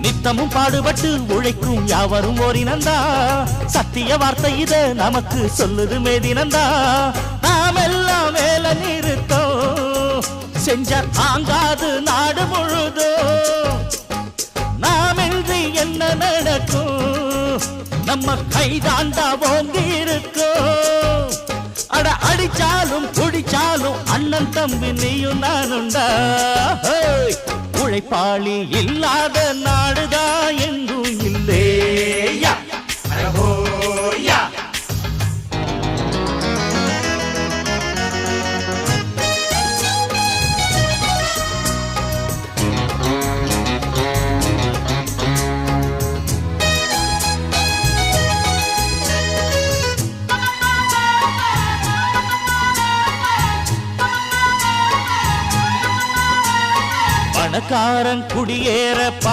நித்தமும் பாடுபட்டு உழைக்கும் யாவரும் ஓரினந்தா சத்திய வார்த்தை இத நமக்கு சொல்லுது மேதினந்தா நாம் எல்லாம் வேலை நிறுத்தம் செஞ்ச தாங்காது நாடு முழுதோ நாமின்றி என்ன நடக்கும் நம்ம கைதாண்டா ஓங்கி இருக்கும் அட அடிச்சாலும் குடிச்சாலும் அண்ணன் தம்பி நீயும் நானுண்டா உழைப்பாளி இல்லாத நாடுதான் எங்கும் இல்லேயா பணக்காரன் குடியேற